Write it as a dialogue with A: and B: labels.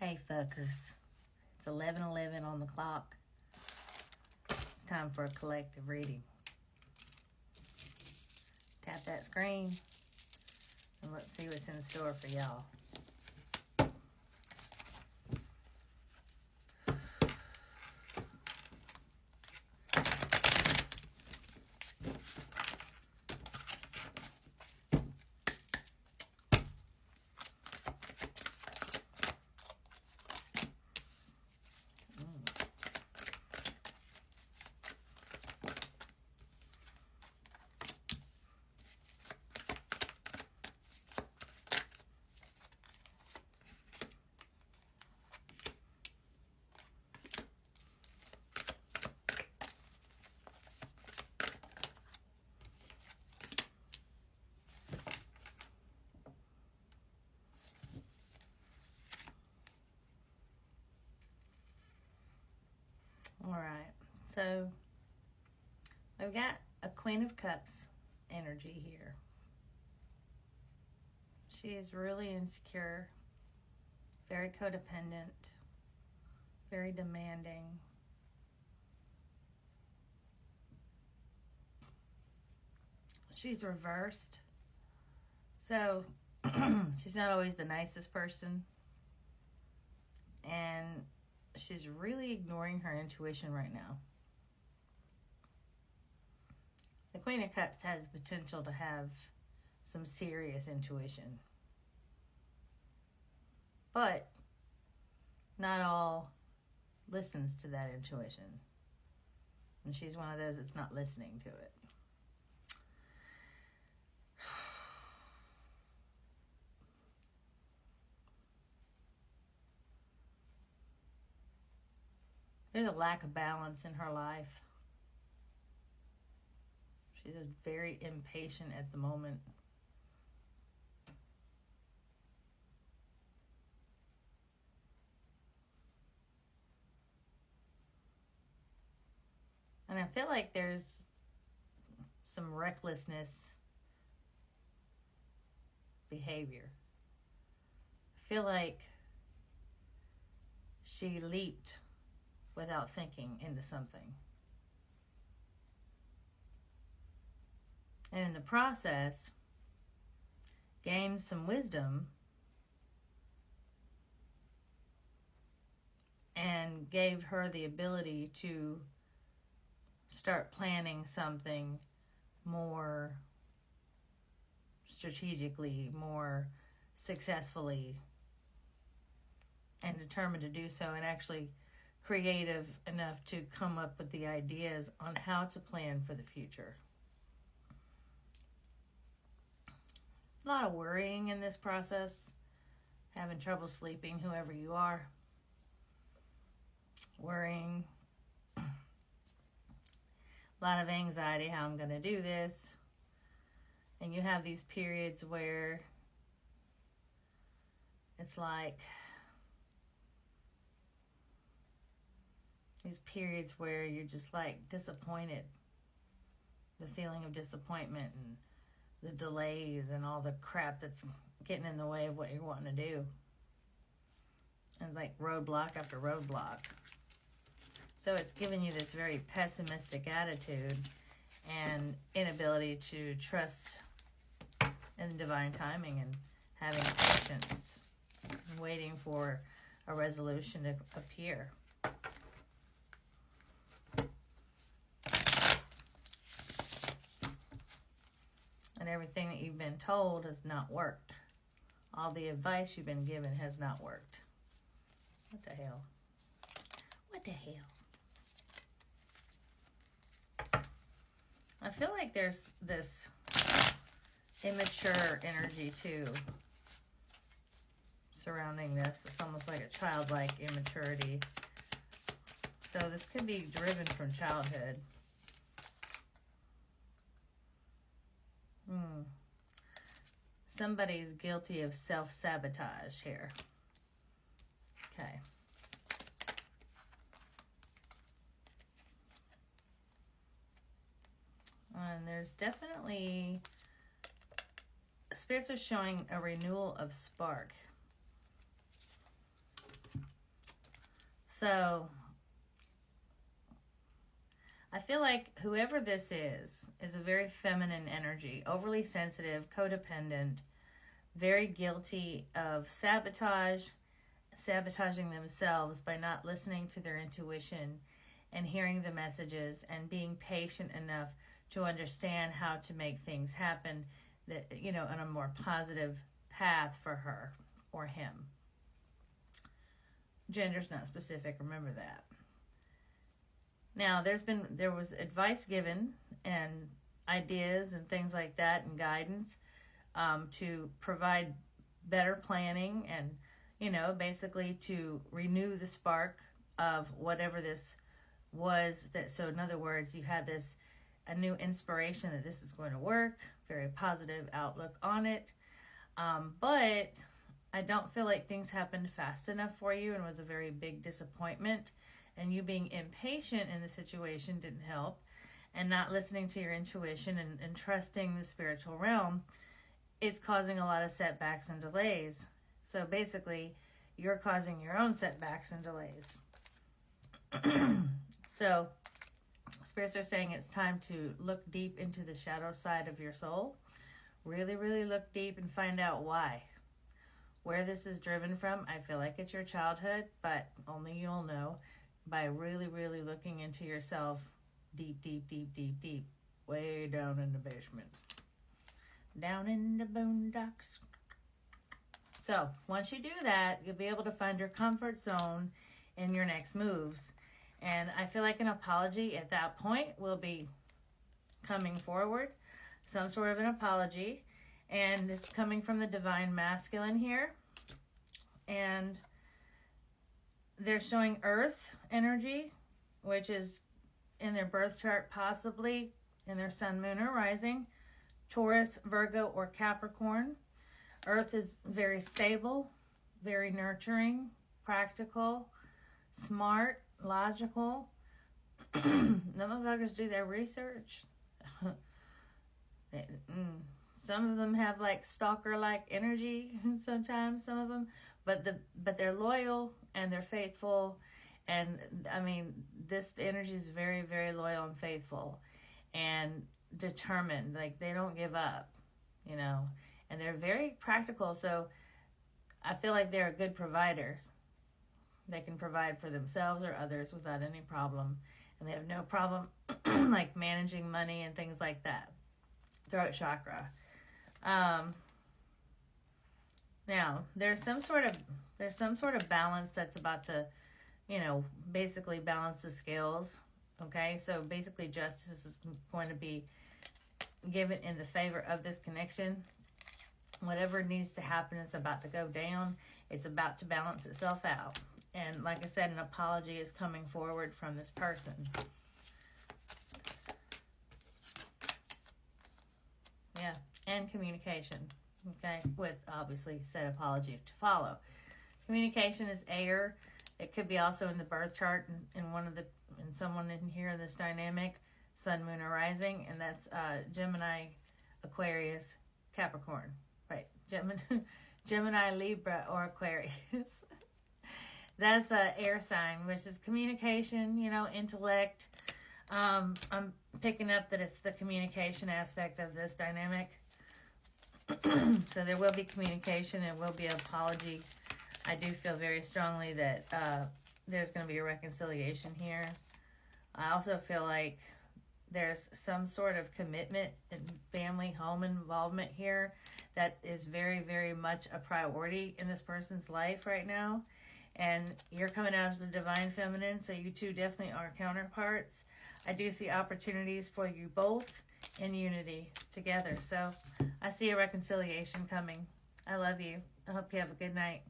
A: Hey fuckers, it's 11:11 on the clock. It's time for a collective reading. Tap that screen and let's see what's in store for y'all. Alright, so we've got a Queen of Cups energy here. She is really insecure, very codependent, very demanding. She's reversed, so she's not always the nicest person, and she's really ignoring her intuition right now. The Queen of Cups has potential to have some serious intuition, but not all listens to that intuition, and she's one of those that's not listening to it. There's a lack of balance in her life. She's very impatient at the moment. And I feel like there's some recklessness behavior. I feel like she leaped without thinking into something. And in the process, gained some wisdom and gave her the ability to start planning something more strategically, more successfully, and determined to do so, and actually creative enough to come up with the ideas on how to plan for the future. A lot of worrying in this process, having trouble sleeping, whoever you are. Worrying, a lot of anxiety, how I'm going to do this. And you have these periods where it's like these periods where you're just like disappointed, the feeling of disappointment and the delays and all the crap that's getting in the way of what you're wanting to do. And like roadblock after roadblock. So it's giving you this very pessimistic attitude and inability to trust in divine timing and having patience and waiting for a resolution to appear. And everything that you've been told has not worked. All the advice you've been given has not worked. What the hell? What the hell? I feel like there's this immature energy too surrounding this. It's almost like a childlike immaturity. So this could be driven from childhood. Somebody's guilty of self-sabotage here. Okay. And there's definitely, spirits are showing a renewal of spark. So I feel like whoever this is a very feminine energy, overly sensitive, codependent, very guilty of sabotaging themselves by not listening to their intuition and hearing the messages and being patient enough to understand how to make things happen that, you know, on a more positive path for her or him. Gender's not specific, remember that. Now, there was advice given and ideas and things like that and guidance to provide better planning and, you know, basically to renew the spark of whatever this was. So in other words, you had a new inspiration that this is going to work, very positive outlook on it. But I don't feel like things happened fast enough for you and was a very big disappointment. And you being impatient in the situation didn't help. And not listening to your intuition and trusting the spiritual realm, it's causing a lot of setbacks and delays. So basically, you're causing your own setbacks and delays. So, spirits are saying it's time to look deep into the shadow side of your soul. Really, really look deep and find out why. Where this is driven from, I feel like it's your childhood, but only you'll know by really, really looking into yourself deep, deep, deep, deep, deep, way down in the basement. Down in the boondocks. So, once you do that, you'll be able to find your comfort zone in your next moves. And I feel like an apology at that point will be coming forward. Some sort of an apology. And it's coming from the divine masculine here. And they're showing earth energy, which is in their birth chart, possibly in their sun, moon, or rising. Taurus, Virgo, or Capricorn. Earth is very stable, very nurturing, practical, smart, logical. Some motherfuckers do their research. Some of them have like stalker-like energy sometimes, some of them. But they're loyal and they're faithful. And I mean, this energy is very, very loyal and faithful and determined. Like, they don't give up, you know. And they're very practical. So I feel like they're a good provider. They can provide for themselves or others without any problem. And they have no problem like managing money and things like that. Throat chakra. Now, there's some sort of balance that's about to, you know, basically balance the scales. Okay, so basically justice is going to be given in the favor of this connection. Whatever needs to happen is about to go down. It's about to balance itself out. And like I said, an apology is coming forward from this person. Yeah, and communication. Okay, with obviously said apology to follow. Communication is air. It could be also in the birth chart in someone in here in this dynamic, sun, moon, or rising, and that's Gemini, Aquarius, Capricorn. Right, Gemini, Libra, or Aquarius. That's an air sign, which is communication, you know, intellect. I'm picking up that it's the communication aspect of this dynamic. So there will be communication and will be an apology. I do feel very strongly that there's going to be a reconciliation here. I also feel like there's some sort of commitment and family, home involvement here that is very, very much a priority in this person's life right now. And you're coming out as the divine feminine, so you two definitely are counterparts. I do see opportunities for you both in unity together. So I see a reconciliation coming. I love you. I hope you have a good night.